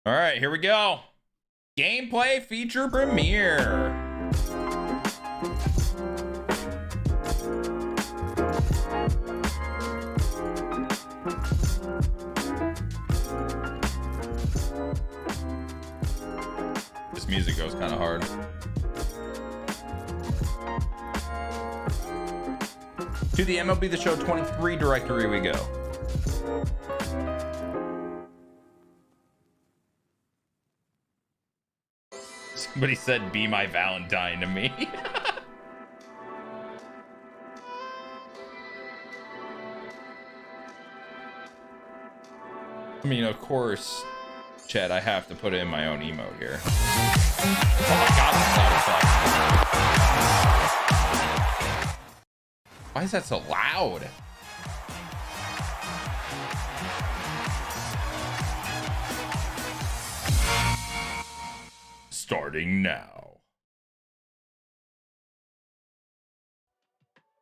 All right, here we go. Gameplay feature premiere. This music goes kind of hard. To the MLB The Show 23 directory we go. Somebody said, "Be my Valentine" to me. I mean, of course, Chad, I have to put in my own emote here. Oh my God, that's loud as fuck. Why is that so loud? Starting now.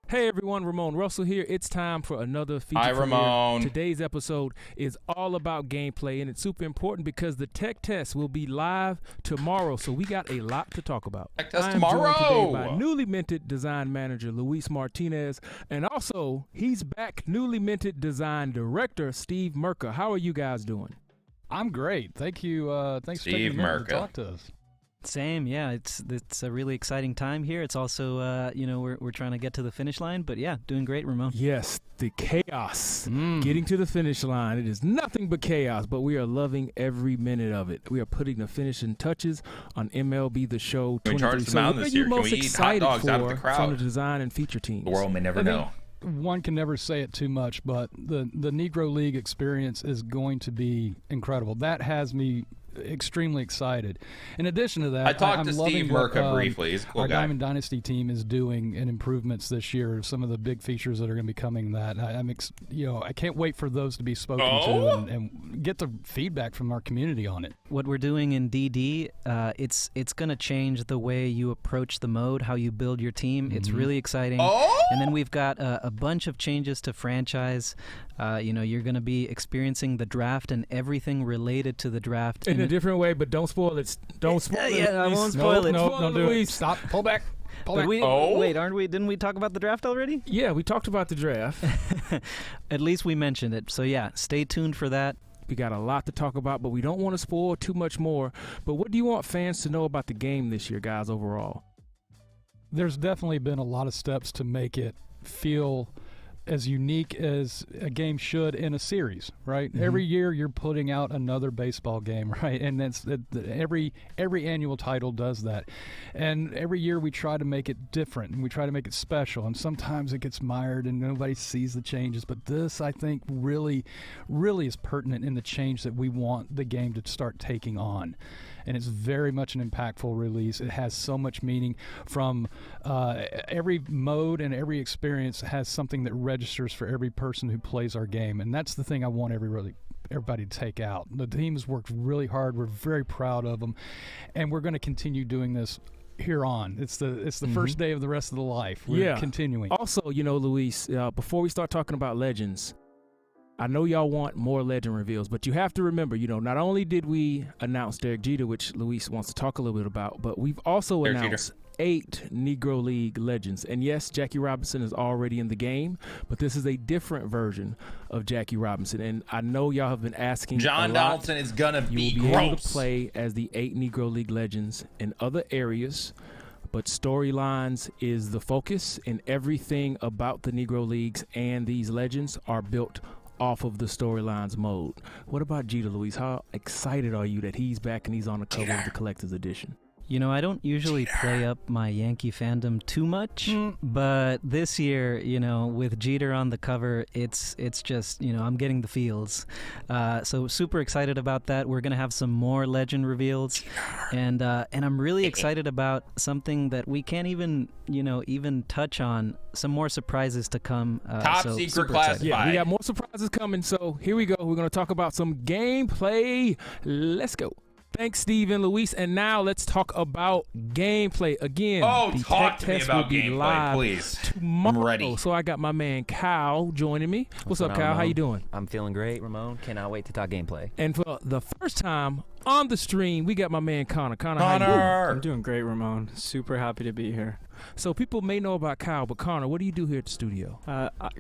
Hey everyone, Ramon Russell here. It's time for another feature. Hi, Ramon. Today's episode is all about gameplay, and it's super important because the tech test will be live tomorrow, so we got a lot to talk about. Tech test I am tomorrow. joined today by newly minted design manager Luis Martinez, and also he's back, newly minted design director Steve Merker. How are you guys doing? I'm great. Thank you. Thanks for taking a minute to talk to us. Same, yeah. It's a really exciting time here. It's also, we're trying to get to the finish line, but yeah, doing great, Ramon. Yes, the chaos. Getting to the finish line. It is nothing but chaos, but we are loving every minute of it. We are putting the finishing touches on MLB The Show 23. Can we charge the mound this year? Can we eat hot dogs out of the crowd? From the design and feature teams? The world may never know. One can never say it too much, but the Negro League experience is going to be incredible. That has me extremely excited. In addition to that, I talked I'm to loving Steve Merker briefly. He's a cool our guy. Diamond Dynasty team is doing in improvements this year. Some of the big features that are going to be coming. That I can't wait for those to be spoken to and get the feedback from our community on it. What we're doing in DD, it's going to change the way you approach the mode, how you build your team. It's really exciting. And then we've got a bunch of changes to franchise. You're going to be experiencing the draft and everything related to the draft in a different way, but don't spoil it. Don't spoil it. Yeah, I won't spoil it. No, don't do it. Stop. Pull back. Pull back. Wait, aren't we? Didn't we talk about the draft already? Yeah, we talked about the draft. At least we mentioned it. So yeah, stay tuned for that. We got a lot to talk about, but we don't want to spoil too much more. But what do you want fans to know about the game this year, guys, overall? There's definitely been a lot of steps to make it feel as unique as a game should in a series, right? Every year you're putting out another baseball game, right? And that's every annual title does that. And every year we try to make it different and we try to make it special. And sometimes it gets mired and nobody sees the changes. But this, I think, really, really is pertinent in the change that we want the game to start taking on. And it's very much an impactful release. It has so much meaning from every mode and every experience has something that registers for every person who plays our game. And that's the thing I want everybody to take out. The team has worked really hard. We're very proud of them. And we're going to continue doing this here on. It's the first day of the rest of the life. We're continuing. Also, Luis, before we start talking about Legends, I know y'all want more legend reveals, but you have to remember, not only did we announce Derek Jeter, which Luis wants to talk a little bit about, but we've also announced 8 Negro League legends. And yes, Jackie Robinson is already in the game, but this is a different version of Jackie Robinson. And I know y'all have been asking John Donaldson is going to be gross. Able to play as the 8 Negro League legends in other areas, but storylines is the focus, and everything about the Negro Leagues and these legends are built off of the storylines mode. What about Jeter, Luis? How excited are you that he's back and he's on the cover of the collector's edition? I don't usually play up my Yankee fandom too much, but this year, with Jeter on the cover, it's just, I'm getting the feels. So super excited about that. We're going to have some more legend reveals, and I'm really excited about something that we can't even touch on, some more surprises to come. Top secret classified. Yeah, we got more surprises coming, so here we go. We're going to talk about some gameplay. Let's go. Thanks, Steve and Luis. And now let's talk about gameplay. Again, Oh, the talk tech to me test about will be gameplay, live please. tomorrow. I'm ready. So I got my man Kyle joining me. What's up, going on, Kyle? How Ramon? you doing? I'm feeling great, Ramon. Cannot wait to talk gameplay. And for the first time on the stream, we got my man Connor. Connor, how you doing? I'm doing great, Ramon. Super happy to be here. So people may know about Kyle, but Connor, what do you do here at the studio?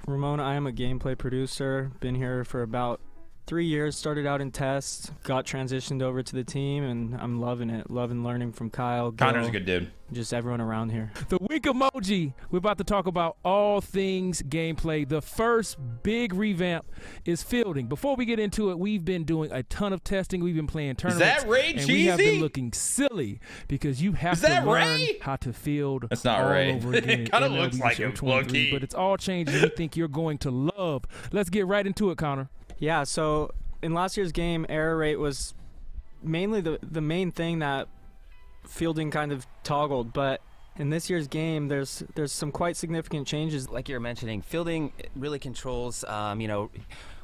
Ramon, I am a gameplay producer. Been here for about 3 years. Started out in tests, got transitioned over to the team, and I'm loving it. Loving learning from Kyle, Connor's a Gil, good dude. just everyone around here. The wink emoji. We're about to talk about all things gameplay. The first big revamp is fielding. Before we get into it, we've been doing a ton of testing. We've been playing Is tournaments. that Ray and we have been Cheesy? looking silly because you have Is to that learn Ray? how to field That's not all Ray. over again. It kinda in looks MLB like Show him, 23, low-key. but it's all changes we think you're going to love. Let's get right into it, Connor. Yeah, so in last year's game, error rate was mainly the main thing that fielding kind of toggled, but in this year's game, there's some quite significant changes. Like you were mentioning, fielding really controls,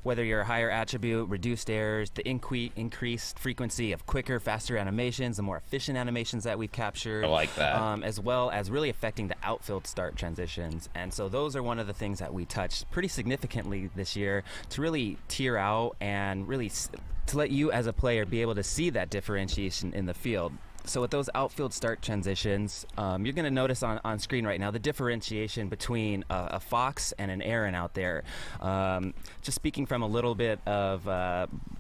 whether you're a higher attribute, reduced errors, the increased frequency of quicker, faster animations, the more efficient animations that we've captured. I like that. As well as really affecting the outfield start transitions. And so those are one of the things that we touched pretty significantly this year to really tier out and really to let you as a player be able to see that differentiation in the field. So with those outfield start transitions, you're going to notice on screen right now the differentiation between a Fox and an Aaron out there. Just speaking from a little bit of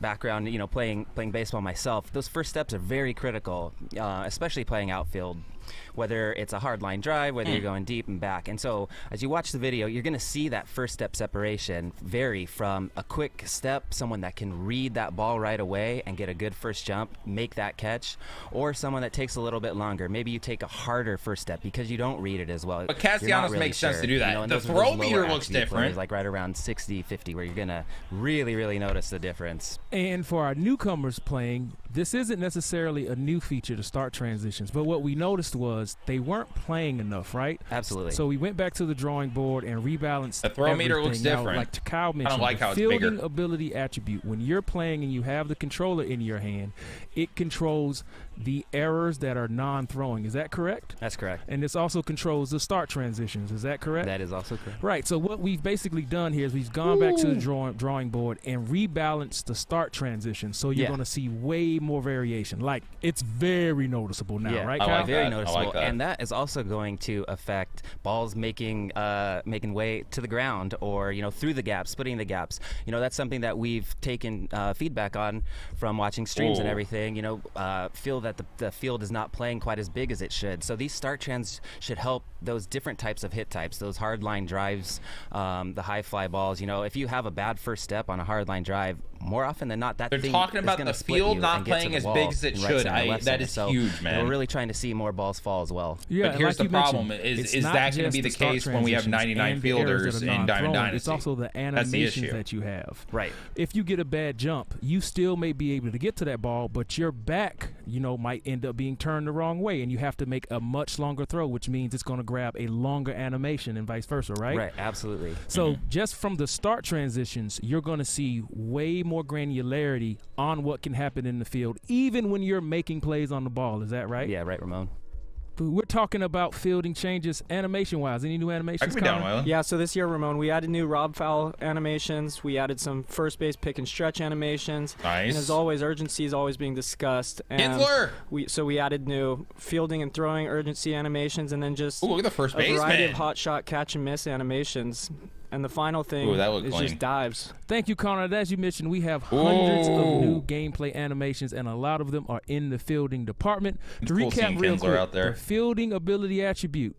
background, playing baseball myself, those first steps are very critical, especially playing outfield. Whether it's a hard line drive, whether you're going deep and back. And so as you watch the video, you're going to see that first step separation vary from a quick step, someone that can read that ball right away and get a good first jump, make that catch, or someone that takes a little bit longer. Maybe you take a harder first step because you don't read it as well. But You're not Castellanos really makes sense sure. to do that. And The those are throw those meter lower looks attribute different. plays, like right around 60, 50, where you're going to really, really notice the difference. And for our newcomers playing, this isn't necessarily a new feature to start transitions, but what we noticed was they weren't playing enough, right? Absolutely. So we went back to the drawing board and rebalanced The throw meter looks everything. Now, different. like Kyle mentioned, like how the it's bigger. fielding ability attribute, when you're playing and you have the controller in your hand, it controls the errors that are non-throwing. Is that correct? That's correct. And this also controls the start transitions. Is that correct? That is also correct. Right. So what we've basically done here is we've gone back to the drawing board and rebalanced the start transition. So you're Yeah. going to see way more variation. Like, it's very noticeable now, right, I Kyle? like Very that. I noticeable, like that. and that is also going to affect balls making way to the ground, or through the gaps, splitting the gaps. That's something that we've taken feedback on from watching streams and Ooh. everything. Feel that the field is not playing quite as big as it should. So these start trends should help those different types of hit types, those hard line drives, the high fly balls. If you have a bad first step on a hard line drive, more often than not, that They're thing talking is about gonna the split field you not and get to playing the as wall big as it in right should. center, left That center. is So, huge, man. We're really trying to see more balls fall as well. Yeah, But and here's like the you problem: mentioned, is it's that not going to just be the start case when we have transitions 99 and the errors fielders that are in Diamond non-throwing. Dynasty? It's also the That's the animations issue. that you have. Right. If you get a bad jump, you still may be able to get to that ball, but your back, might end up being turned the wrong way, and you have to make a much longer throw, which means it's going to grab a longer animation and vice versa, right? Right. Absolutely. So just from the start transitions, you're going to see way more granularity on what can happen in the field, even when you're making plays on the ball. Is that right? Yeah. Right, Ramon. But we're talking about fielding changes animation-wise. Any new I animations, can be down, Connor? Wylan. Yeah, so this year, Ramon, we added new Rob foul animations. We added some first base pick and stretch animations. Nice. And as always, urgency is always being discussed. And Kinsler! we added new fielding and throwing urgency animations, and then just Ooh, look at the first a variety baseman. of hot shot catch and miss animations. And the final thing Ooh, that looked is clean. just dives. Thank you, Connor. As you mentioned, we have hundreds of Ooh. new gameplay animations, and a lot of them are in the fielding department. It's To cool seeing recap real Kinsler quick, out there. the fielding ability attribute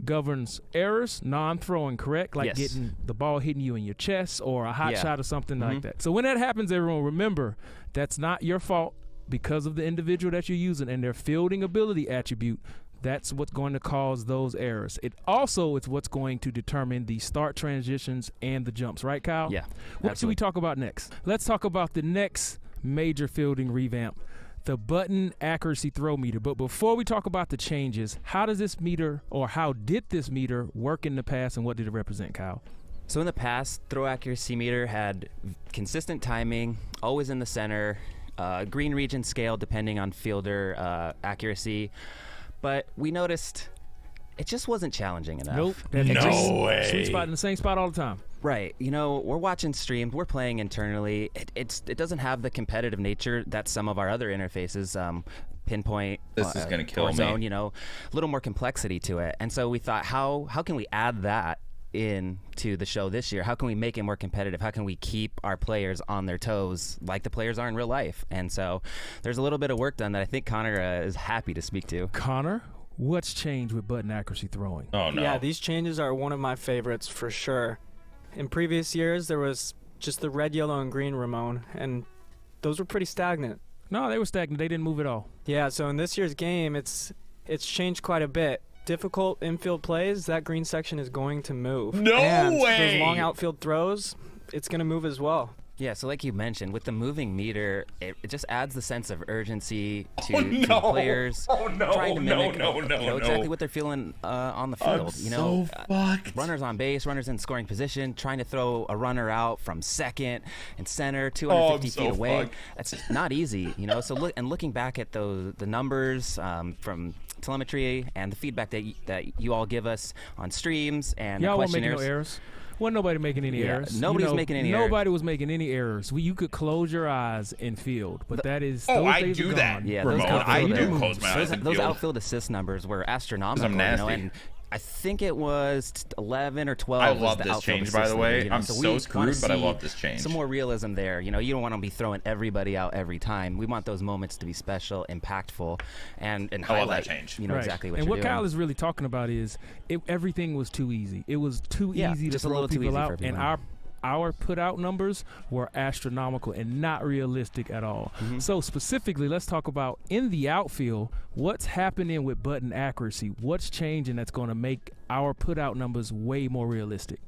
governs errors, non-throwing, correct? Like Yes. getting the ball hitting you in your chest or a hot Yeah. shot or something like that. So when that happens, everyone, remember, that's not your fault because of the individual that you're using and their fielding ability attribute. That's what's going to cause those errors. It also is what's going to determine the start transitions and the jumps, right, Kyle? Yeah. What should we talk about next? Let's talk about the next major fielding revamp, the button accuracy throw meter. But before we talk about the changes, how did this meter work in the past, and what did it represent, Kyle? So in the past, throw accuracy meter had consistent timing, always in the center. green region scale depending on fielder accuracy, but we noticed it just wasn't challenging enough. Nope. No way. Sweet spot in the same spot all the time. Right. You know, we're watching streams, we're playing internally. It doesn't have the competitive nature that some of our other interfaces, Pinpoint, This is gonna kill Warzone, me. you know, a little more complexity to it. And so we thought, how can we add that into the show this year? How can we make it more competitive? How can we keep our players on their toes like the players are in real life? And so there's a little bit of work done that I think Connor is happy to speak to. Connor, what's changed with button accuracy throwing? Oh no. Yeah, these changes are one of my favorites for sure. In previous years, there was just the red, yellow, and green Ramon, and those were pretty stagnant. No, they were stagnant. They didn't move at all. Yeah, so in this year's game, it's changed quite a bit. Difficult infield plays, that green section is going to move. No and way! Those long outfield throws, it's going to move as well. Yeah, so like you mentioned, with the moving meter, it just adds the sense of urgency to, Oh, to the no. players. Oh, no. Trying to mimic, No. exactly what they're feeling on the field. I'm You know, so fucked. runners on base, runners in scoring position, trying to throw a runner out from second and center, 250 so feet away. fucked. That's not easy, you know. So looking back at the numbers from telemetry and the feedback that you all give us on streams and Y'all the weren't making no questionnaires. errors. Wasn't nobody making any Yeah, errors. nobody was making any errors. Nobody was making any errors. You could close your eyes in field, but that is. Oh, those I days do are that. gone. Yeah, Ramon, those I outfield- do close my eyes in Those field. outfield assist numbers were astronomical. I'm nasty. You know, and I think it was 11 or 12. I was love the this outfield change, by assist the way. number, you know, I'm so so we wanna screwed, but I see love this change. Some more realism there. You know, you don't want to be throwing everybody out every time. We want those moments to be special, impactful, and I love that highlight. change. You know Right. exactly what and you're what doing. Kyle is really talking about is everything was too easy. It was too Yeah, easy to just a throw little too people easy out, for and everyone. our put out numbers were astronomical and not realistic at all. Mm-hmm. So specifically, let's talk about in the outfield, what's happening with button accuracy? What's changing that's going to make our put out numbers way more realistic?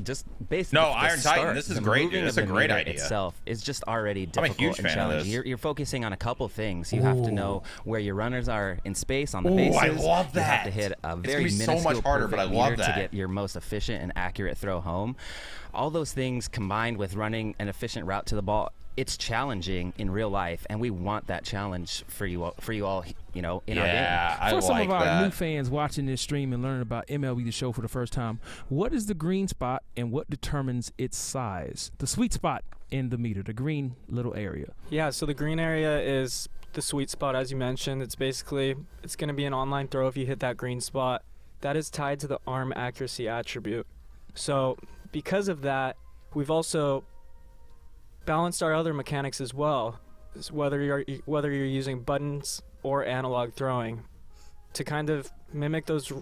Just basically. No, the Iron start, Titan, this is the great, moving dude. This of is a the great meter idea. Itself is just already I'm a difficult huge and fan of challenging. this. You're focusing on a couple things. You have to know where your runners are in space on the Ooh, bases. I love You have to that. hit a It's very gonna be so much minuscule harder, but I perfect love meter that. to get your most efficient and accurate throw home. All those things combined with running an efficient route to the ball. It's challenging in real life, and we want that challenge for you all, you know, in our game. Yeah, I For some like of our that. new fans watching this stream and learning about MLB The Show for the first time, what is the green spot and what determines its size? The sweet spot in the meter, the green little area. Yeah, so the green area is the sweet spot, as you mentioned. It's going to be an online throw if you hit that green spot. That is tied to the arm accuracy attribute. So because of that, we've also balanced our other mechanics as well, whether you're using buttons or analog throwing, to kind of mimic those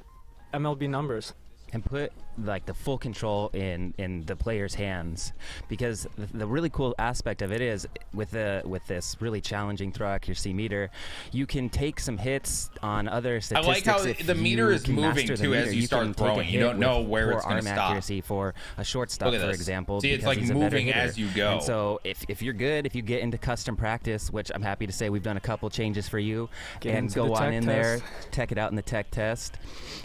MLB numbers. And put like the full control in the player's hands, because the really cool aspect of it is with this really challenging throw accuracy meter, you can take some hits on other I statistics. like how if the meter you is can moving master the too as meter. you can start take a throwing. You hit don't know with where poor it's going arm to stop. accuracy for a shortstop, Look at for this. example. See, it's because like he's a better moving hitter. as you go. And so if you're good, if you get into custom practice, which I'm happy to say we've done a couple changes for you, Get and into go the on tech in test. there, tech it out in the tech test,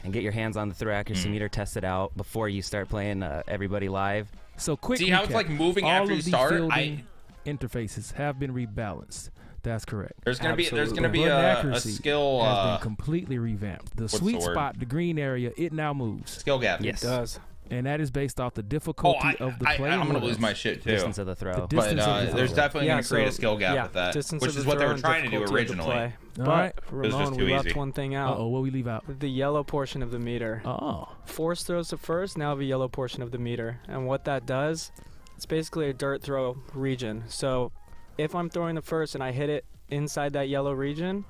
and get your hands on the throw accuracy meter, test it out before you start playing everybody live. So quick See how it's recap. like moving All after of you the start? fielding interfaces have been rebalanced. That's correct. There's gonna be Button a accuracy skill has been completely revamped. The what's sweet the word? spot, the green area, it now moves, skill gap. Yes. It does. and that is based off the Oh, difficulty of the play. I'm gonna order. lose my shit too. Distance of the throw. The But distance of the there's throw. definitely Yeah, going to create a so- skill gap yeah, with that, distance which of is the what they throw were and trying to do difficulty of the originally. play. All But right. was just Ramon, too we left easy. one thing Uh out. oh, what we leave out? The yellow portion of the meter. Oh, Force throws to first, now the yellow portion of the meter. And what that does, it's basically a dirt throw region. So if I'm throwing the first and I hit it inside that yellow region,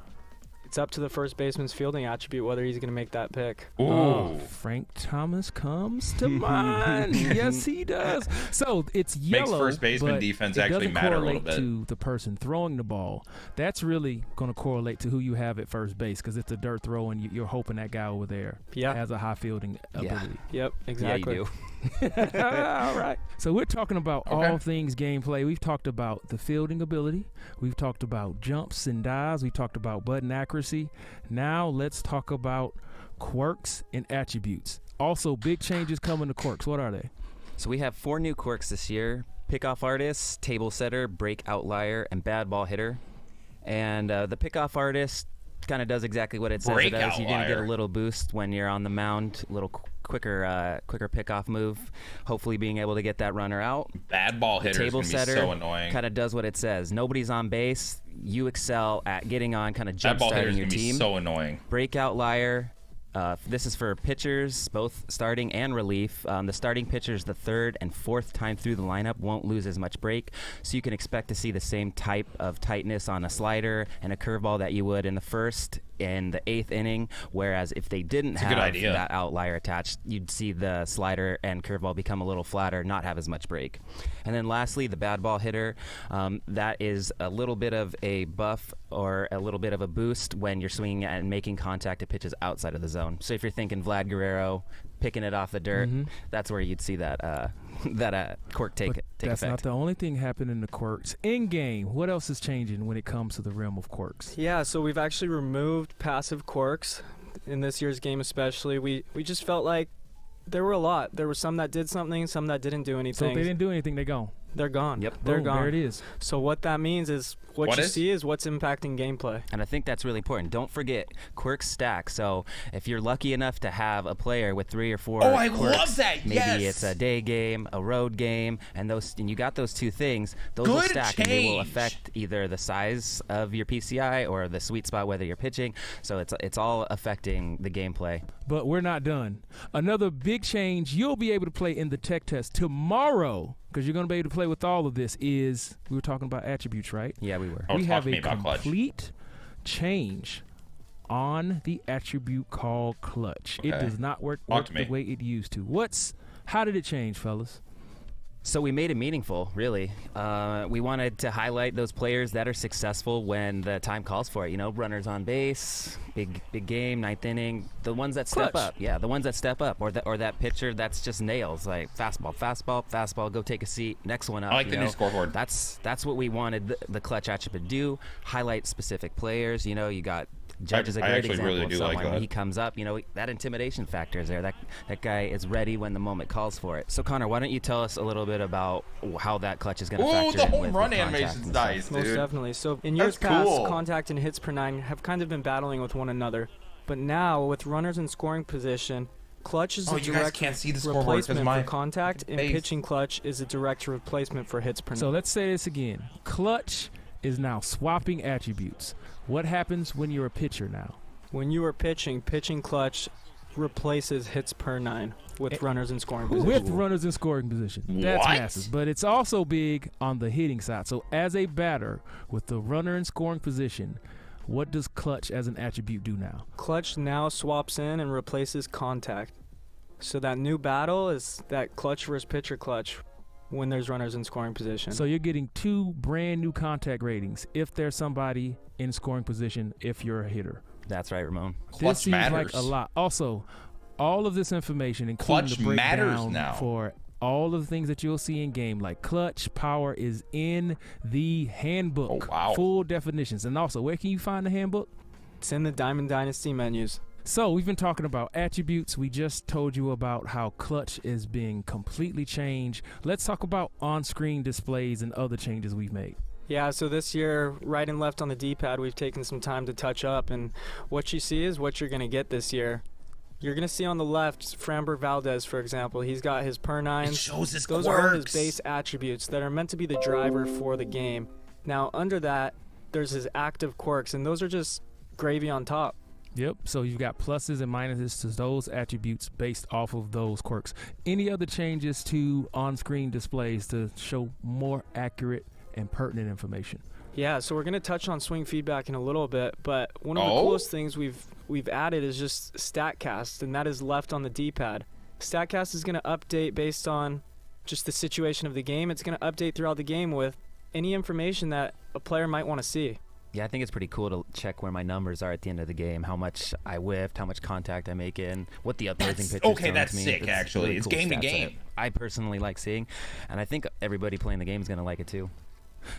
it's up to the first baseman's fielding attribute whether he's going to make that pick. Oh, Frank Thomas comes to mind. Yes, he does. So it's yellow. Makes first baseman but defense it actually doesn't matter a little correlate bit. to the person throwing the ball. That's really going to correlate to who you have at first base because it's a dirt throw and you're hoping that guy over there Yeah. has a high fielding ability. Yep, exactly. Yeah, you do. All right. So we're talking about Okay. all things gameplay. We've talked about the fielding ability. We've talked about jumps and dives. We've talked about button accuracy. Now let's talk about quirks and attributes. Also, big changes coming to quirks. What are they? So we have 4 new quirks this year. pickoff artist, table setter, break outlier, and bad ball hitter. And the pickoff artist kind of does exactly what it says it does. You're going to get a little boost when you're on the mound, a little quicker pickoff move, hopefully being able to get that runner out. Bad ball hitter is going to be so annoying. Kind of does what it says. Nobody's on base. You excel at getting on, kind of jump starting your team. So annoying. Break outlier. This is for pitchers, both starting and relief. The starting pitchers, the third and fourth time through the lineup, won't lose as much break. So you can expect to see the same type of tightness on a slider and a curveball that you would in the first and the eighth inning. Whereas if they didn't have that outlier attached, you'd see the slider and curveball become a little flatter, not have as much break. And then lastly, the bad ball hitter. That is a little bit of a buff or a little bit of a boost when you're swinging and making contact at pitches outside of the zone. So if you're thinking Vlad Guerrero picking it off the dirt, that's where you'd see that quirk take effect. That's not the only thing happening in the quirks. In game, what else is changing when it comes to the realm of quirks? Yeah, so we've actually removed passive quirks in this year's game especially. We just felt like there were a lot. There were some that did something, some that didn't do anything. So if they didn't do anything, they're gone. They're gone. Yep. They're Boom, gone. There it is. So what that means is what you see is what's impacting gameplay. And I think that's really important. Don't forget, quirks stack. So if you're lucky enough to have a player with 3 or 4 I quirks, love that. maybe it's a day game, a road game, and you got those two things, those will stack and they will affect either the size of your PCI or the sweet spot, whether you're pitching. So it's all affecting the gameplay. But we're not done. Another big change you'll be able to play in the tech test tomorrow, because you're going to be able to play with all of this, is we were talking about attributes, right? Yeah, we were. We have a complete change on the attribute called clutch. Okay. It does not work the way it used to. How did it change, fellas? So we made it meaningful, really. We wanted to highlight those players that are successful when the time calls for it. You know, runners on base, big game, ninth inning. The ones that step up, the ones that step up, or that pitcher that's just nails, like fastball, go take a seat, next one up. I like the new scoreboard. That's what we wanted the clutch attribute to do. Highlight specific players. You know, you got. Judge is a great example really of someone. When he comes up, you know, that intimidation factor is there. That guy is ready when the moment calls for it. So, Connor, why don't you tell us a little bit about how that clutch is going to factor the in home with run animation's nice, dude. Most definitely. So, in years past, contact and hits per 9 have kind of been battling with one another. But now, with runners in scoring position, clutch is a direct replacement for contact, and pitching clutch is a direct replacement for hits per 9. So, let's say this again. Clutch is now swapping attributes. What happens when you're a pitcher now? When you are pitching clutch replaces hits per 9 with runners in scoring position. With runners in scoring position. That's massive. But it's also big on the hitting side. So as a batter with the runner in scoring position, what does clutch as an attribute do now? Clutch now swaps in and replaces contact. So that new battle is that clutch versus pitcher clutch when there's runners in scoring position. So you're getting 2 brand new contact ratings if there's somebody in scoring position if you're a hitter. That's right, Ramon. This seems like a lot. Also, all of this information, including the breakdown for all of the things that you'll see in game, like clutch, power, is in the handbook. Oh, wow. Full definitions. And also, where can you find the handbook? It's in the Diamond Dynasty menus. So we've been talking about attributes. We just told you about how clutch is being completely changed. Let's talk about on-screen displays and other changes we've made. Yeah, so this year, right and left on the D-pad, we've taken some time to touch up, and what you see is what you're going to get this year. You're going to see on the left, Framber Valdez, for example. He's got his per 9s. It shows his Those are all his base attributes that are meant to be the driver for the game. Now, under that, there's his active quirks, and those are just gravy on top. Yep, so you've got pluses and minuses to those attributes based off of those quirks. Any other changes to on-screen displays to show more accurate and pertinent information? Yeah, so we're going to touch on swing feedback in a little bit, but one of the coolest things we've added is just StatCast, and that is left on the D-pad. StatCast is going to update based on just the situation of the game. It's going to update throughout the game with any information that a player might want to see. Yeah, I think it's pretty cool to check where my numbers are at the end of the game, how much I whiffed, how much contact I make in, what the opposing pitcher is throwing that's to me. sick, actually. Really It's cool game to stats game. I personally like seeing, and I think everybody playing the game is going to like it too.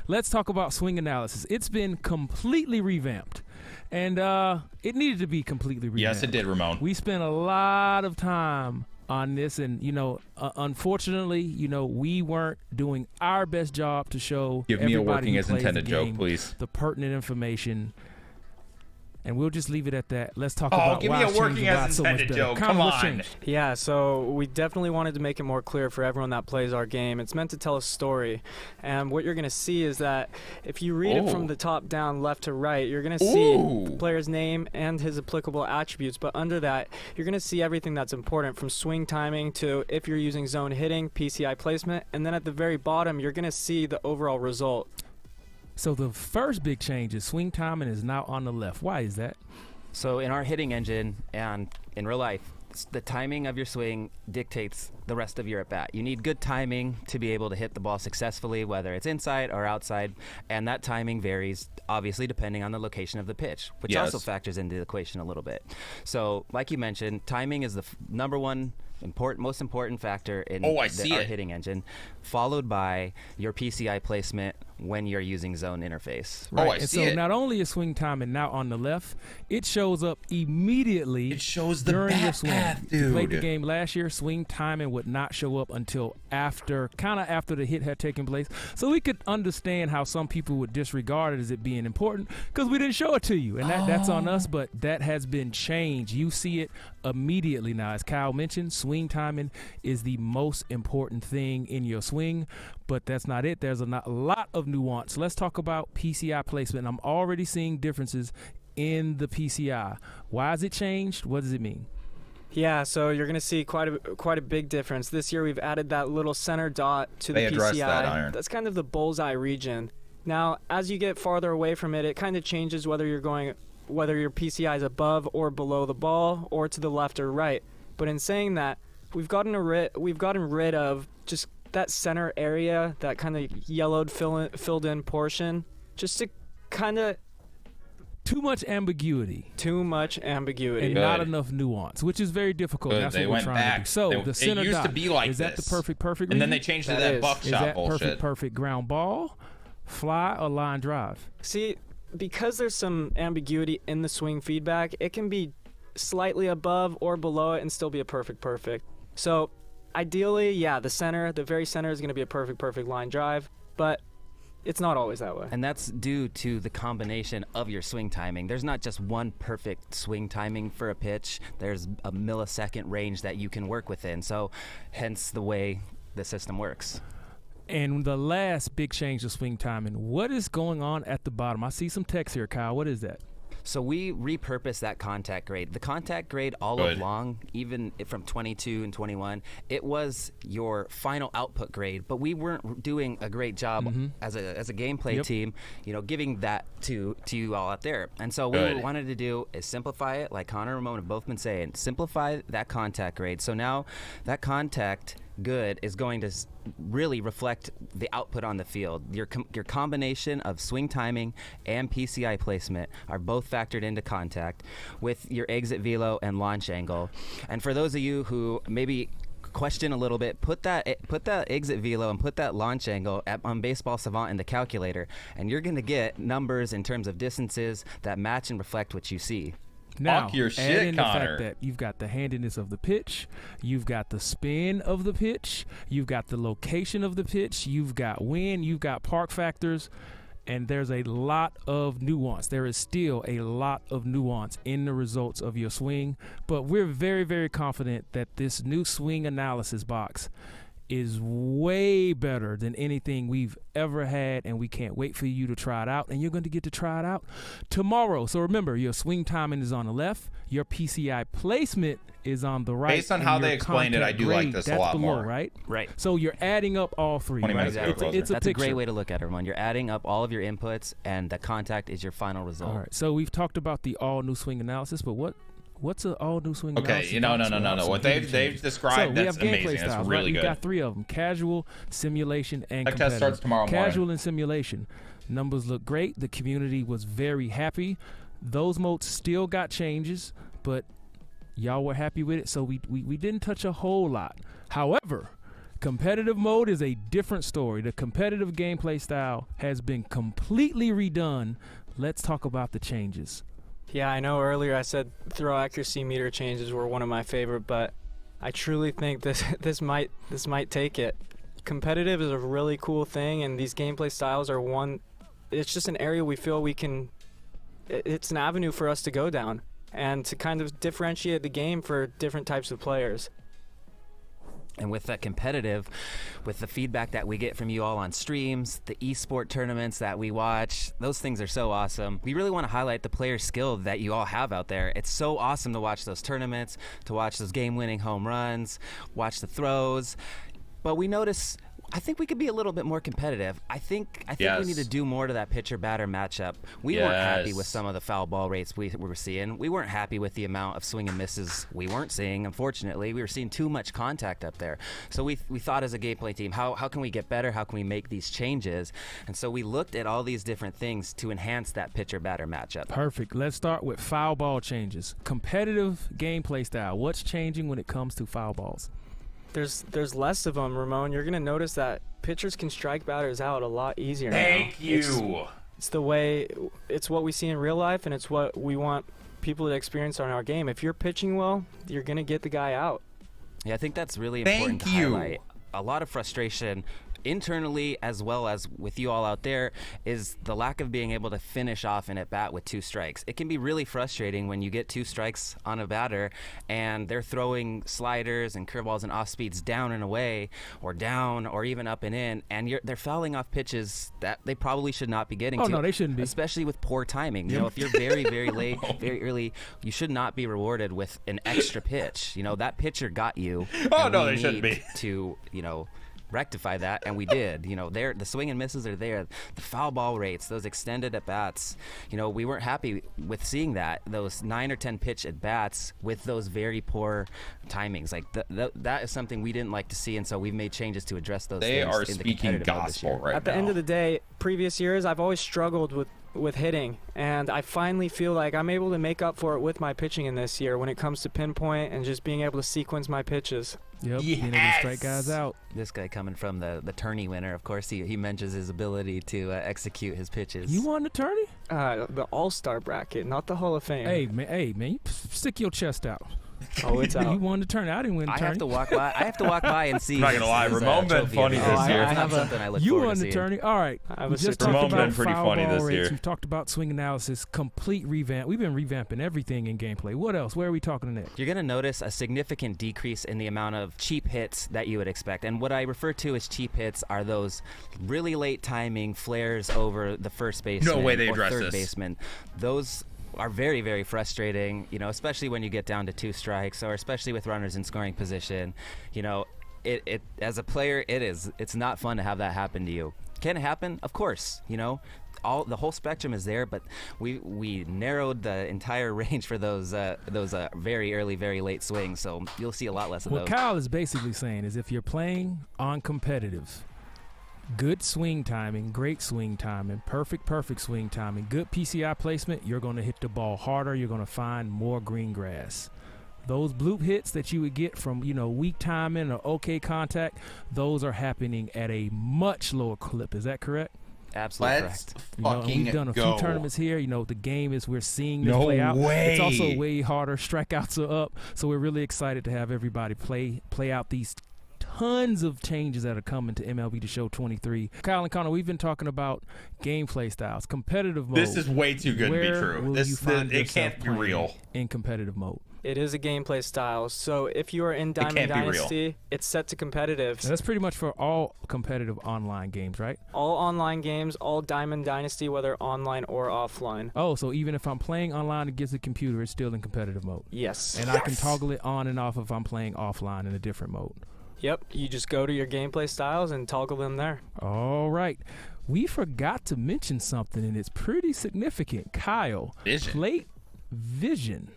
Let's talk about swing analysis. It's been completely revamped, and it needed to be completely revamped. Yes, it did, Ramon. We spent a lot of time on this, and unfortunately, we weren't doing our best job to show Give me a everybody working who as plays the intended joke, game please. the pertinent information. And we'll just leave it at that. Let's talk Oh, about give why me a it's changed working and why as it's so much intended better. joke. Connor, Come what's on. changed? Yeah, so we definitely wanted to make it more clear for everyone that plays our game. It's meant to tell a story. And what you're going to see is that if you read it from the top down, left to right, you're going to see the player's name and his applicable attributes. But under that, you're going to see everything that's important, from swing timing to if you're using zone hitting, PCI placement. And then at the very bottom, you're going to see the overall result. So the first big change is swing timing is now on the left. Why is that? So in our hitting engine and in real life, the timing of your swing dictates the rest of your at-bat. You need good timing to be able to hit the ball successfully, whether it's inside or outside, and that timing varies, obviously, depending on the location of the pitch, which also factors into the equation a little bit. So, like you mentioned, timing is the number one most important factor in our hitting engine, followed by your PCI placement when you're using zone interface. Right. And so not only is swing timing now on the left, it shows up immediately. It shows the during your bat swing. path, If you dude. played the game last year, swing timing would not show up until after the hit had taken place. So we could understand how some people would disregard it as it being important because we didn't show it to you, and that's on us. But that has been changed. You see it immediately now. As Kyle mentioned, swing timing is the most important thing in your swing, but that's not it. There's a lot of nuance. Let's talk about PCI placement. I'm already seeing differences in the PCI. Why has it changed? What does it mean? Yeah, so you're going to see quite a big difference. This year we've added that little center dot to the PCI. Addressed that, Iron. That's kind of the bullseye region. Now, as you get farther away from it, it kind of changes whether your PCI is above or below the ball or to the left or right. But in saying that, we've gotten rid of just that center area, that kind of yellowed filled in portion, just to kind of Too much ambiguity. And not enough nuance, which is very difficult. Good. That's They what we're went trying back. to do. So the center it used dot, to be like is that this. the perfect And then they region? changed to That that is. buckshot Is that bullshit. perfect ground ball, fly, or line drive? See, because there's some ambiguity in the swing feedback, it can be slightly above or below it and still be a perfect. So ideally, the very center is going to be a perfect line drive, but it's not always that way. And that's due to the combination of your swing timing. There's not just one perfect swing timing for a pitch. There's a millisecond range that you can work within. So hence the way the system works. And the last big change to swing timing, what is going on at the bottom? I see some text here, Kyle. What is that? So we repurposed that contact grade. The contact grade all along, even from 22 and 21, it was your final output grade, but we weren't doing a great job as a gameplay team, giving that to you all out there. And so what we wanted to do is simplify it, like Connor and Ramon have both been saying, simplify that contact grade. So now that contact good is going to really reflect the output on the field. Your combination of swing timing and PCI placement are both factored into contact with your exit velo and launch angle. And for those of you who maybe question a little bit, put that exit velo and put that launch angle on Baseball Savant in the calculator, and you're going to get numbers in terms of distances that match and reflect what you see. Now, Talk your add shit, in the Connor. fact that you've got the handiness of the pitch, you've got the spin of the pitch, you've got the location of the pitch, you've got wind, you've got park factors, and there's a lot of nuance. There is still a lot of nuance in the results of your swing, but we're very, very confident that this new swing analysis box is way better than anything we've ever had, and we can't wait for you to try it out, and you're going to get to try it out tomorrow. So remember, your swing timing is on the left, your PCI placement is on the right. Based on how they explained it, I do like this a lot more. Right? Right. So you're adding up all three, 20 right? minutes ago, closer. It's a That's a picture. great way to look at it, everyone. You're adding up all of your inputs, and the contact is your final result. All right. So we've talked about the all-new swing analysis, but what's an all-new swing analysis? Okay, no. What they've described, so that's we have gameplay amazing. styles, That's right? really We've good. got three of them: casual, simulation, and Tech test competitive. starts tomorrow morning. Casual and simulation. Numbers look great. The community was very happy. Those modes still got changes, but y'all were happy with it, so we didn't touch a whole lot. However, competitive mode is a different story. The competitive gameplay style has been completely redone. Let's talk about the changes. Yeah, I know earlier I said throw accuracy meter changes were one of my favorite, but I truly think this might take it. Competitive is a really cool thing, and these gameplay styles are one. It's just an area we feel we can. It's an avenue for us to go down and to kind of differentiate the game for different types of players. And with that competitive, with the feedback that we get from you all on streams, the esport tournaments that we watch, those things are so awesome. We really want to highlight the player skill that you all have out there. It's so awesome to watch those tournaments, to watch those game-winning home runs, watch the throws. But we notice, I think we could be a little bit more competitive. I think we need to do more to that pitcher-batter matchup. We weren't happy with some of the foul ball rates we were seeing. We weren't happy with the amount of swing and misses we weren't seeing, unfortunately. We were seeing too much contact up there. So we thought as a gameplay team, how can we get better? How can we make these changes? And so we looked at all these different things to enhance that pitcher-batter matchup. Perfect. Let's start with foul ball changes. Competitive gameplay style. What's changing when it comes to foul balls? There's less of them, Ramon. You're going to notice that pitchers can strike batters out a lot easier now. Thank you. It's what we see in real life, and it's what we want people to experience on our game. If you're pitching well, you're going to get the guy out. Yeah, I think that's really important to highlight. A lot of frustration internally as well as with you all out there is the lack of being able to finish off an at-bat with 2 strikes. It can be really frustrating when you get 2 strikes on a batter and they're throwing sliders and curveballs and off-speeds down and away or down or even up and in, and they're fouling off pitches that they probably should not be getting to. No, they shouldn't be. Especially with poor timing. You know, if you're very, very late, very early, you should not be rewarded with an extra pitch. You know, that pitcher got you. Oh, no, they shouldn't be. To, rectify that, and we did. The swing and misses are there. The foul ball rates, those extended at bats. We weren't happy with seeing those 9 or 10 pitch at bats with those very poor timings. Like that is something we didn't like to see, and so we've made changes to address those. They things are in the speaking competitive mode this gospel year. right now. At the end of the day, previous years I've always struggled with hitting, and I finally feel like I'm able to make up for it with my pitching in this year when it comes to pinpoint and just being able to sequence my pitches. Yep, being able to strike guys out. This guy coming from the tourney winner, of course, he mentions his ability to execute his pitches. You won the tourney? The All-Star bracket, not the Hall of Fame. Hey man, you stick your chest out. Oh, it's out. You won the tourney. I didn't win the tourney. I have to walk by and see. I'm not gonna lie, Ramon been funny this year. I have something I look You forward won to the seeing. tourney. All right. We just talked Ramon about been pretty foul funny ball this rates. year. We've talked about swing analysis, complete revamp. We've been revamping everything in gameplay. What else? Where are we talking next? You're going to notice a significant decrease in the amount of cheap hits that you would expect. And what I refer to as cheap hits are those really late timing flares over the first baseman No way they or address third this. baseman. Those are very, very frustrating, especially when you get down to 2 strikes or especially with runners in scoring position. It as a player, it's not fun to have that happen to you. Can it happen? Of course, the whole spectrum is there, but we narrowed the entire range for those very early, very late swings, so you'll see a lot less of What those. Kyle is basically saying is if you're playing on competitive, good swing timing, great swing timing, perfect swing timing, good PCI placement, you're going to hit the ball harder. You're going to find more green grass. Those bloop hits that you would get from, weak timing or okay contact, those are happening at a much lower clip. Is that correct? Absolutely Let's correct. fucking we've done a go. few tournaments here. The game is we're seeing this No play out. way. It's also way harder. Strikeouts are up. So we're really excited to have everybody play out these tons of changes that are coming to MLB The Show 23. Kyle and Connor, we've been talking about gameplay styles, competitive mode. This is way too good to be Where true. will you find It yourself can't be playing real. in competitive mode? It is a gameplay style, so if you are in Diamond can't be real. Dynasty, it's set to competitive. That's pretty much for all competitive online games, right? All online games, all Diamond Dynasty, whether online or offline. Oh, so even if I'm playing online against the computer, it's still in competitive mode. Yes. And I can toggle it on and off if I'm playing offline in a different mode. Yep, you just go to your gameplay styles and toggle them there. All right. We forgot to mention something, and it's pretty significant. Kyle, Vision. plate vision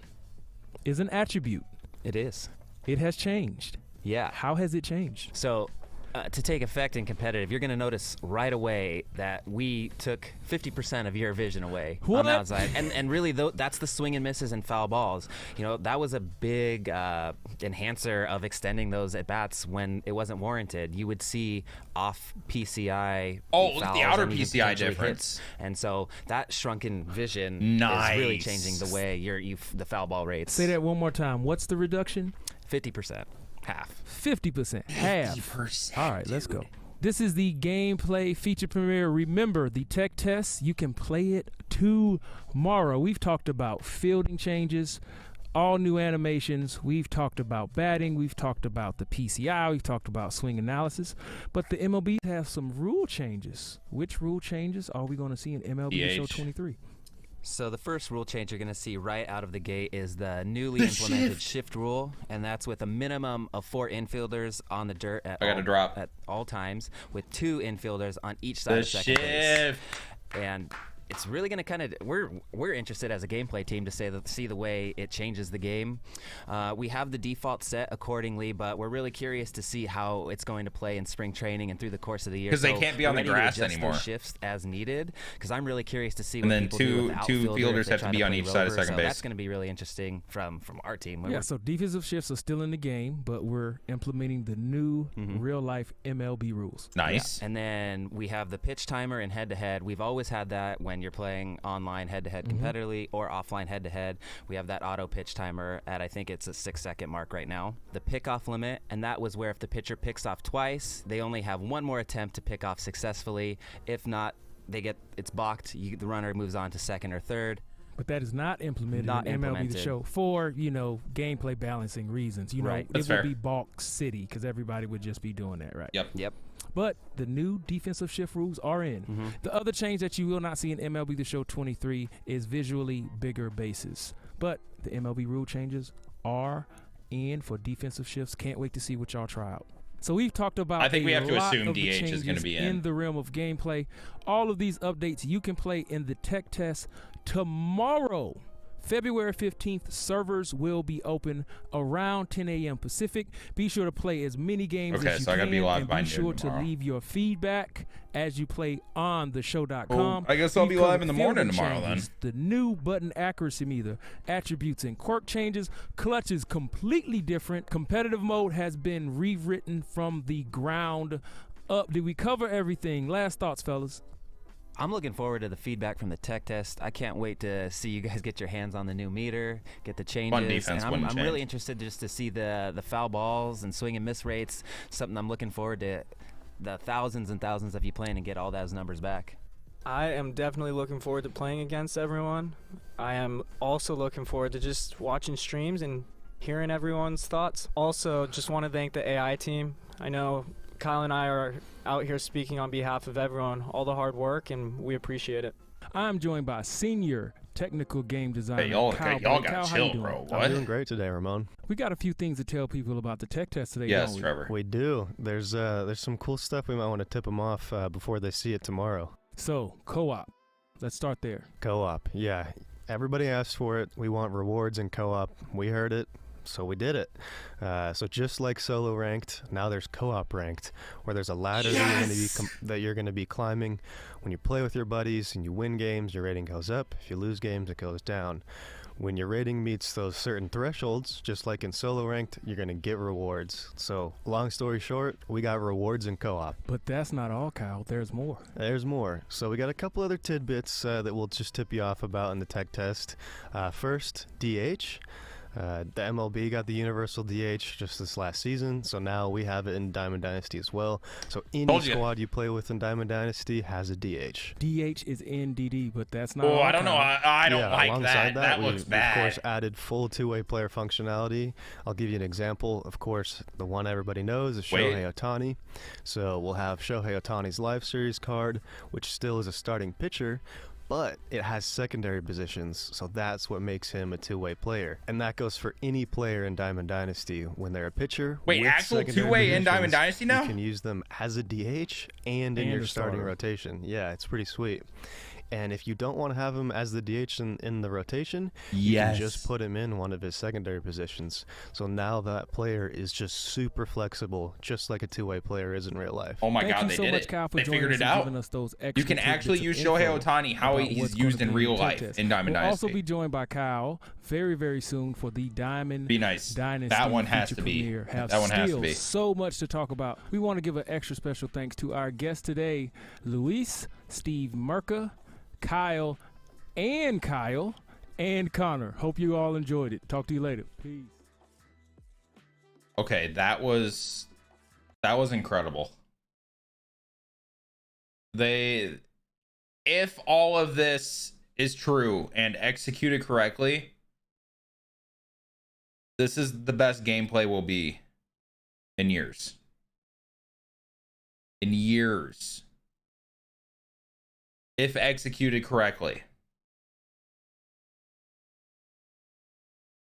is an attribute. It is. It has changed. Yeah. How has it changed? So to take effect in competitive, you're going to notice right away that we took 50% of your vision away on the outside. And really, that's the swing and misses and foul balls. That was a big enhancer of extending those at-bats when it wasn't warranted. You would see off PCI Oh, fouls the outer and even PCI potentially difference. hits. And so that shrunken vision is really Nice. changing the way the foul ball rates. Say that one more time. What's the reduction? 50%. Half. 50%. Half. 50%, All right, let's go. dude. This is the gameplay feature premiere. Remember, the tech test, you can play it tomorrow. We've talked about fielding changes, all new animations. We've talked about batting. We've talked about the PCI. We've talked about swing analysis. But the MLB have some rule changes. Which rule changes are we going to see in MLB The Show 23? So the first rule change you're going to see right out of the gate is the newly implemented shift rule, and that's with a minimum of 4 infielders on the dirt at all times, with 2 infielders on each side of second base. And it's really going to kind of we're interested as a gameplay team to see the way it changes the game. We have the default set accordingly, but we're really curious to see how it's going to play in spring training and through the course of the year. Because they can't be on the grass anymore. Those shifts as needed. Because I'm really curious to see. And what then people do with the two outfielder fielders if they have to try be on play each side of rover. second So base. That's going to be really interesting from our team. Yeah, so defensive shifts are still in the game, but we're implementing the new real-life MLB rules. Nice. Yeah. And then we have the pitch timer and head-to-head. We've always had that when you're playing online head-to-head competitively or offline head-to-head. We have that auto pitch timer at, I think it's a 6-second mark right now. The pickoff limit, and that was where if the pitcher picks off twice, they only have one more attempt to pick off successfully. If not, it's balked. The runner moves on to second or third. But that is not implemented in MLB The Show for, gameplay balancing reasons. Right. It would be balk city because everybody would just be doing that, right? Yep. But the new defensive shift rules are in. The other change that you will not see in MLB The Show 23 is visually bigger bases. But the MLB rule changes are in for defensive shifts. Can't wait to see what y'all try out. So we've talked about I think we have to assume of the DH is going to changes be in the realm of gameplay. All of these updates you can play in the tech test tomorrow. February 15th, servers will be open around 10 a.m. Pacific. Be sure to play as many games as you so I gotta can, be live and by be sure noon to tomorrow. leave your feedback as you play on theshow.com. Well, I guess I'll be live in the morning tomorrow then. The new button accuracy meter, attributes and quirk changes. Clutch is completely different. Competitive mode has been rewritten from the ground up. Did we cover everything? Last thoughts, fellas. I'm looking forward to the feedback from the tech test. I can't wait to see you guys get your hands on the new meter, get the changes. Fun defense, and I'm really interested just to see the foul balls and swing and miss rates. Something I'm looking forward to, the thousands and thousands of you playing and get all those numbers back. I am definitely looking forward to playing against everyone. I am also looking forward to just watching streams and hearing everyone's thoughts. Also, just want to thank the AI team. I know Kyle and I are out here speaking on behalf of everyone, all the hard work, and we appreciate it. I'm joined by senior technical game designer Y'all Kyle. got chill, bro. What? I'm doing great today, Ramon. We got a few things to tell people about the tech test today, Yes, don't we? Trevor. We do. There's some cool stuff we might want to tip them off before they see it tomorrow. So, co-op. Let's start there. Co-op, yeah. Everybody asked for it. We want rewards in co-op. We heard it. So we did it. So just like solo ranked, now there's co-op ranked, where there's a ladder that you're going to be climbing. When you play with your buddies and you win games, your rating goes up. If you lose games, it goes down. When your rating meets those certain thresholds, just like in solo ranked, you're going to get rewards. So long story short, we got rewards in co-op. But that's not all, Kyle. There's more. There's more. So we got a couple other tidbits that we'll just tip you off about in the tech test. First, DH. The MLB got the universal DH just this last season, so now we have it in Diamond Dynasty as well. So any squad you play with in Diamond Dynasty has a DH. DH is in DD, but that's not. Oh, I don't know. I don't like alongside that. That we, looks of bad. course, added full two-way player functionality. I'll give you an example. Of course, the one everybody knows is Shohei Ohtani. So we'll have Shohei Ohtani's Live Series card, which still is a starting pitcher, but it has secondary positions, so that's what makes him a two-way player. And that goes for any player in Diamond Dynasty. When they're a pitcher, wait, with actual secondary two-way in positions, Diamond Dynasty now? you can use them as a DH and in your starting rotation. Yeah, it's pretty sweet. And if you don't want to have him as the DH in the rotation, you can just put him in one of his secondary positions. So now that player is just super flexible, just like a two-way player is in real life. Oh my Thank God, you they so did much, it. Kyle, for They joining figured us it and out. giving us those You extra can actually tidbits use of Shohei info Ohtani how about he's what's used gonna in be real the tech life test. in Diamond We'll Dynasty. also be joined by Kyle very, very soon for the Diamond Be nice. Dynasty That one has feature to be. premiere. Have That one has to still be. so much to talk about. We want to give an extra special thanks to our guests today, Luis, Steve Merca, Kyle, and Connor. Hope you all enjoyed it. Talk to you later. Peace. Okay, that was incredible. If all of this is true and executed correctly, this is the best gameplay will be in years. In years. If executed correctly.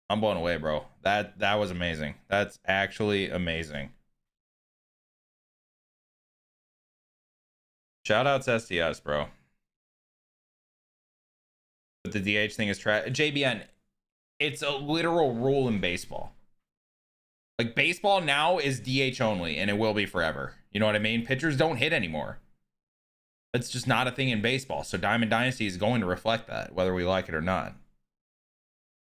I'm blown away, bro. That was amazing. That's actually amazing. Shout out to SDS, bro. But the DH thing is trash. JBN, it's a literal rule in baseball. Like, baseball now is DH only, and it will be forever. You know what I mean? Pitchers don't hit anymore. It's just not a thing in baseball. So Diamond Dynasty is going to reflect that, whether we like it or not.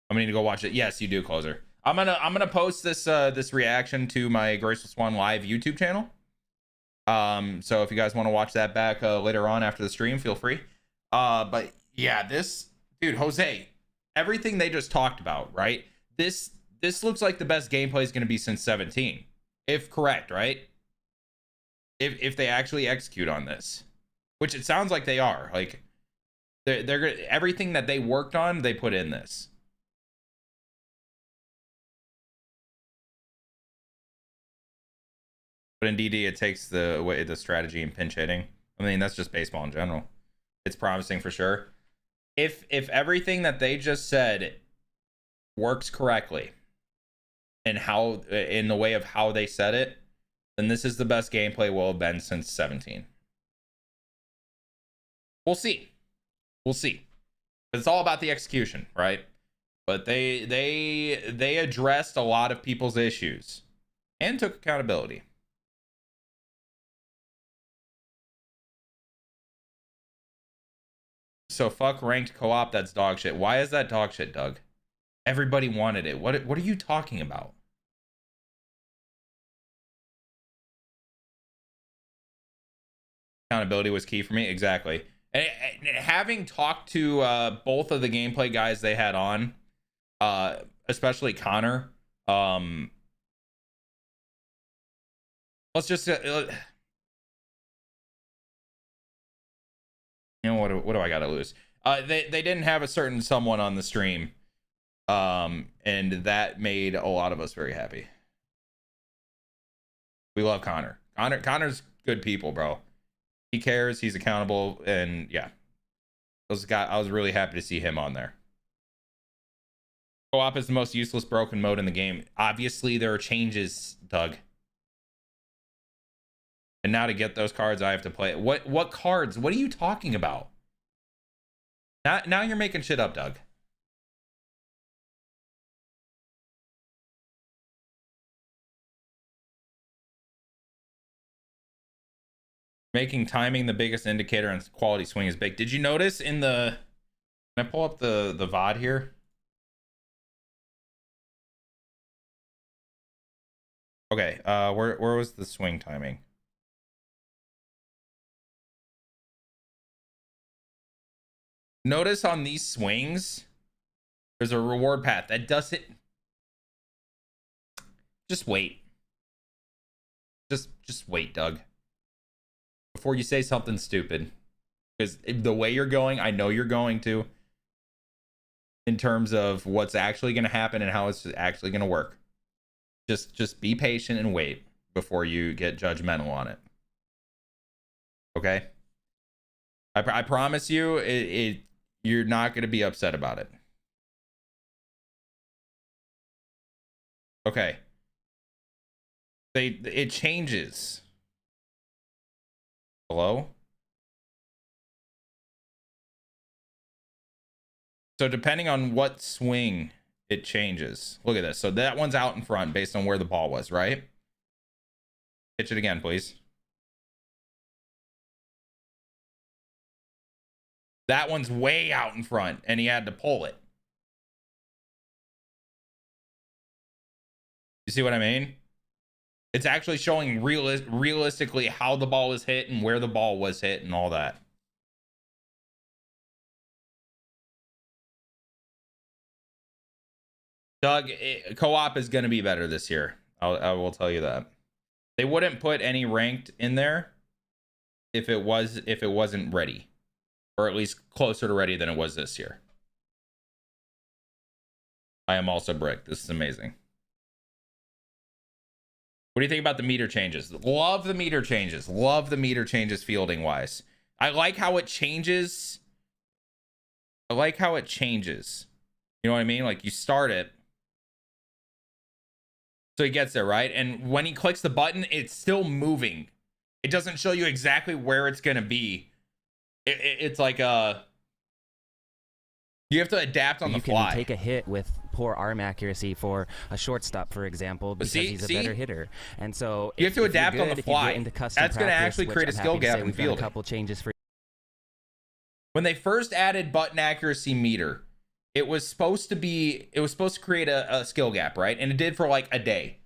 I'm gonna need to go watch it. Yes, you do, Closer. I'm gonna post this this reaction to my Graceful Swan live YouTube channel. So if you guys want to watch that back later on after the stream, feel free. But yeah, this dude, Jose, everything they just talked about, right? This looks like the best gameplay is gonna be since 17, if correct, right? If they actually execute on this, which it sounds like they are. Like they're everything that they worked on, they put in this. But in DD, it takes the strategy and pinch hitting. I mean, that's just baseball in general. It's promising for sure. If everything that they just said works correctly, and how in the way of how they said it, then this is the best gameplay will have been since 17. We'll see. We'll see. It's all about the execution, right? But they addressed a lot of people's issues and took accountability. So fuck ranked co-op, that's dog shit. Why is that dog shit, Doug? Everybody wanted it. What are you talking about? Accountability was key for me. Exactly. And having talked to both of the gameplay guys they had on, especially Connor, let's just you know, what do I gotta lose? They didn't have a certain someone on the stream, and that made a lot of us very happy. We love Connor. Connor's good people, bro. He cares. He's accountable, and yeah, I was really happy to see him on there. Co-op is the most useless broken mode in the game. Obviously, there are changes, Doug. And now to get those cards, I have to play it. What cards? What are you talking about? Now you're making shit up, Doug. Making timing the biggest indicator on quality swing is big. Did you notice in the... Can I pull up the VOD here? Okay, where was the swing timing? Notice on these swings, there's a reward path that doesn't. Just wait. Just wait, Doug. Before you say something stupid. Because the way you're going, I know you're going to. In terms of what's actually going to happen and how it's actually going to work. Just be patient and wait before you get judgmental on it. Okay? I promise you, you're not going to be upset about it. Okay. It changes. Hello? So depending on what swing it changes. Look at this. So that one's out in front based on where the ball was, right? Pitch it again, please. That one's way out in front, and he had to pull it. You see what I mean? It's actually showing realistically how the ball was hit and where the ball was hit and all that. Doug, co-op is going to be better this year. I will tell you that. They wouldn't put any ranked in there if it wasn't ready, or at least closer to ready than it was this year. I am also brick. This is amazing. What do you think about the meter changes? Love the meter changes. Love the meter changes fielding wise. I like how it changes. I like how it changes. You know what I mean? Like, you start it, so he gets there, right? And when he clicks the button, it's still moving. It doesn't show you exactly where it's going to be. It's like you have to adapt on the fly. You can take a hit with poor arm accuracy for a shortstop, for example, because he's a better hitter. And so you have to adapt on the fly. That's going to actually create a skill gap in fielding. A couple changes for when they first added button accuracy meter, it was supposed to create a skill gap, right? And it did for like a day.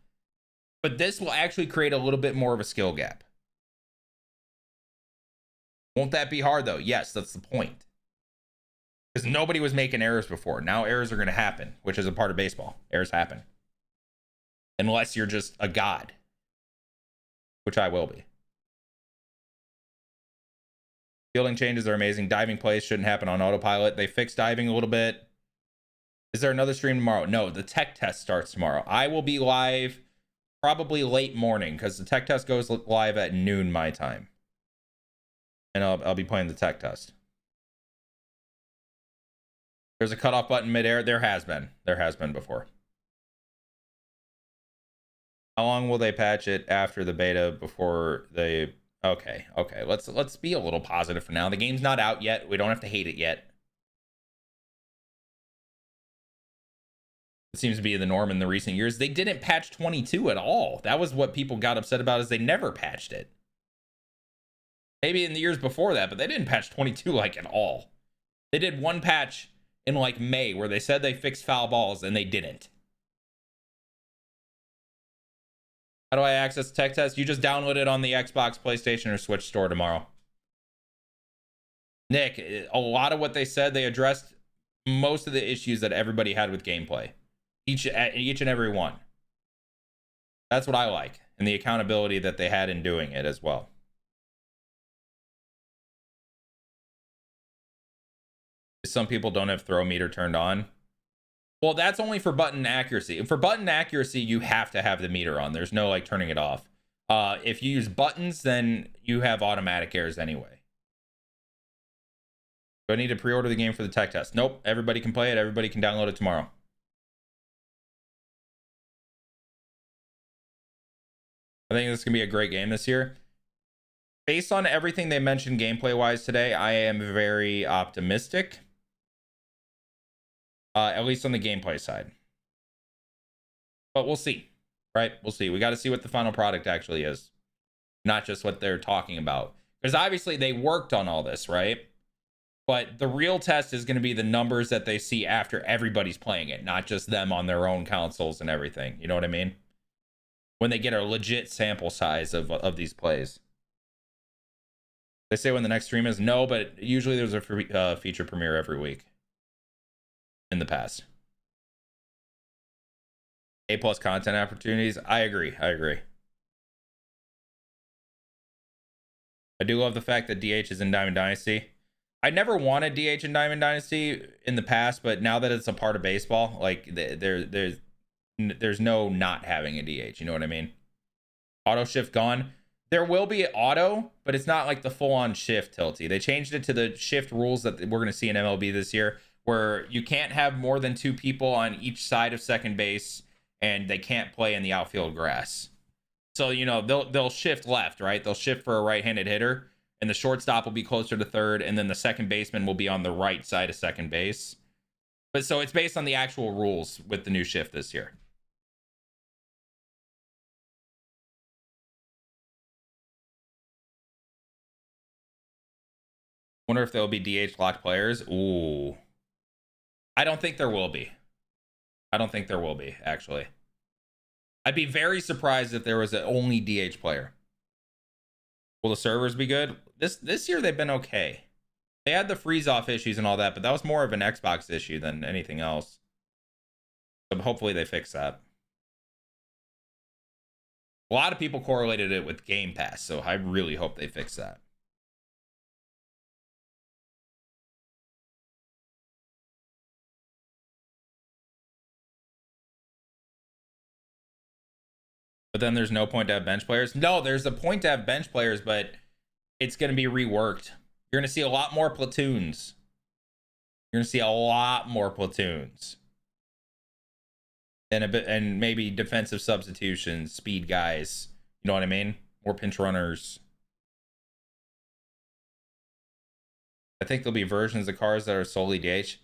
But this will actually create a little bit more of a skill gap. Won't that be hard though? Yes, that's the point. Because nobody was making errors before. Now errors are going to happen, which is a part of baseball. Errors happen. Unless you're just a god. Which I will be. Fielding changes are amazing. Diving plays shouldn't happen on autopilot. They fixed diving a little bit. Is there another stream tomorrow? No, the tech test starts tomorrow. I will be live probably late morning because the tech test goes live at noon my time. And I'll be playing the tech test. There's a cutoff button midair. There has been before. How long will they patch it after the beta before they... Okay. Let's be a little positive for now. The game's not out yet. We don't have to hate it yet. It seems to be the norm in the recent years. They didn't patch 22 at all. That was what people got upset about, is they never patched it. Maybe in the years before that, but they didn't patch 22 like at all. They did one patch in like May where they said they fixed foul balls and they didn't. How do I access tech test? You just download it on the Xbox, PlayStation, or Switch store tomorrow. Nick, a lot of what they said, they addressed most of the issues that everybody had with gameplay. Each and every one. That's what I like. And the accountability that they had in doing it as well. Some people don't have throw meter turned on. Well, that's only for button accuracy. For button accuracy, you have to have the meter on. There's no like turning it off. If you use buttons, then you have automatic errors anyway. Do I need to pre-order the game for the tech test? Nope. Everybody can play it. Everybody can download it tomorrow. I think this is going to be a great game this year. Based on everything they mentioned gameplay-wise today, I am very optimistic. At least on the gameplay side. But we'll see, right? We'll see. We got to see what the final product actually is. Not just what they're talking about. Because obviously they worked on all this, right? But the real test is going to be the numbers that they see after everybody's playing it. Not just them on their own consoles and everything. You know what I mean? When they get a legit sample size of these plays. They say when the next stream is? No, but usually there's a feature premiere every week. In the past. A+ content opportunities. I agree. I do love the fact that DH is in Diamond Dynasty. I never wanted DH in Diamond Dynasty in the past, but now that it's a part of baseball, like there's no not having a DH. You know what I mean? Auto shift gone. There will be auto, but it's not like the full-on shift tilty. They changed it to the shift rules that we're going to see in MLB this year, where you can't have more than 2 people on each side of second base, and they can't play in the outfield grass. So, you know, they'll shift left, right? They'll shift for a right-handed hitter, and the shortstop will be closer to third, and then the second baseman will be on the right side of second base. But so it's based on the actual rules with the new shift this year. Wonder if there'll be DH locked players. Ooh. I don't think there will be. Actually. I'd be very surprised if there was an only DH player. Will the servers be good? This year they've been okay. They had the freeze-off issues and all that, but that was more of an Xbox issue than anything else. So hopefully they fix that. A lot of people correlated it with Game Pass, so I really hope they fix that. But then there's no point to have bench players. No, there's a point to have bench players, but it's going to be reworked. You're going to see a lot more platoons. You're going to see a lot more platoons. And a bit, and maybe defensive substitutions, speed guys. You know what I mean? More pinch runners. I think there'll be versions of cars that are solely DH.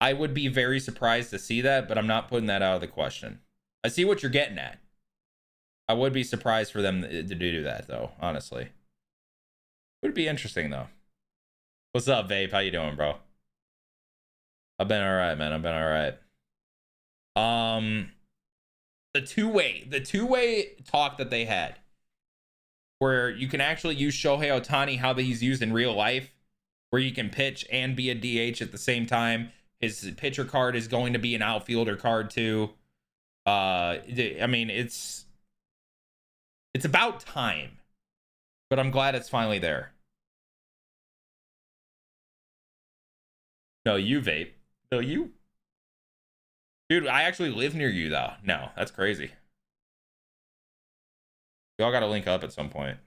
I would be very surprised to see that, but I'm not putting that out of the question. I see what you're getting at. I would be surprised for them to do that, though, honestly. Would be interesting, though. What's up, Vape? How you doing, bro? I've been all right, man. I've been all right. The two-way talk that they had, where you can actually use Shohei Ohtani how he's used in real life, where you can pitch and be a DH at the same time. His pitcher card is going to be an outfielder card too. I mean, it's about time, but I'm glad it's finally there. No, you, Vape. No, you. Dude, I actually live near you, though. No, that's crazy. We all got to link up at some point.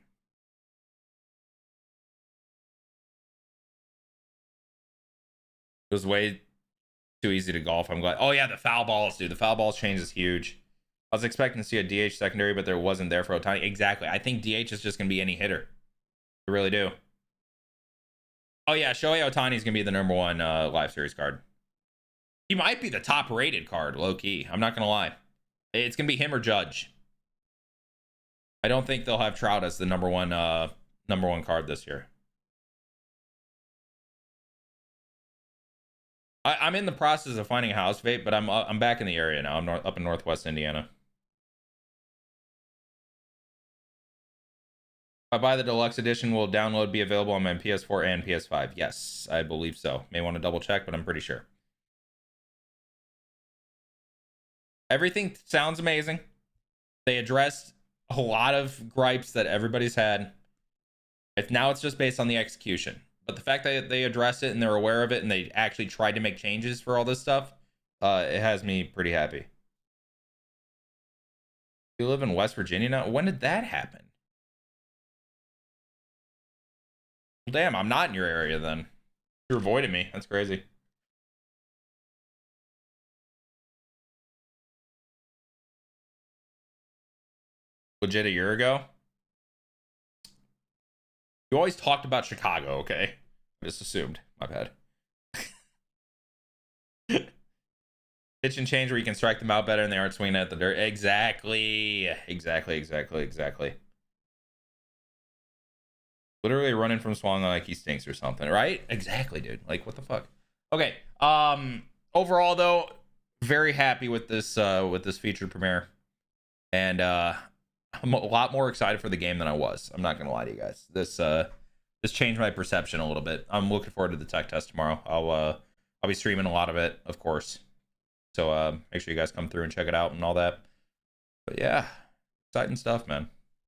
It was way too easy to golf. I'm glad. Oh, yeah, the foul balls, dude. The foul balls change is huge. I was expecting to see a DH secondary, but there wasn't there for Ohtani. Exactly. I think DH is just going to be any hitter. I really do. Oh, yeah, Shohei Ohtani is going to be the #1 live series card. He might be the top rated card, low key. I'm not going to lie. It's going to be him or Judge. I don't think they'll have Trout as the number one card this year. I'm in the process of finding a house, Vape, but I'm back in the area now. I'm up in Northwest Indiana. If I buy the deluxe edition, will download be available on my PS4 and PS5? Yes, I believe so. May want to double check, but I'm pretty sure. Everything sounds amazing. They addressed a lot of gripes that everybody's had. Now it's just based on the execution. But the fact that they addressed it and they're aware of it and they actually tried to make changes for all this stuff, it has me pretty happy. You live in West Virginia now? When did that happen? Well, damn, I'm not in your area then. You're avoiding me. That's crazy. Legit a year ago? You always talked about Chicago, okay? I just assumed. My bad. Pitch and change where you can strike them out better and they aren't swinging at the dirt. Exactly. Literally running from Swan like he stinks or something, right? Exactly, dude. Like, what the fuck? Okay. Overall, though, very happy with this featured premiere. And I'm a lot more excited for the game than I was. I'm not gonna lie to you guys. This changed my perception a little bit. I'm looking forward to the tech test tomorrow. I'll be streaming a lot of it, of course. So make sure you guys come through and check it out and all that. But yeah, exciting stuff, man.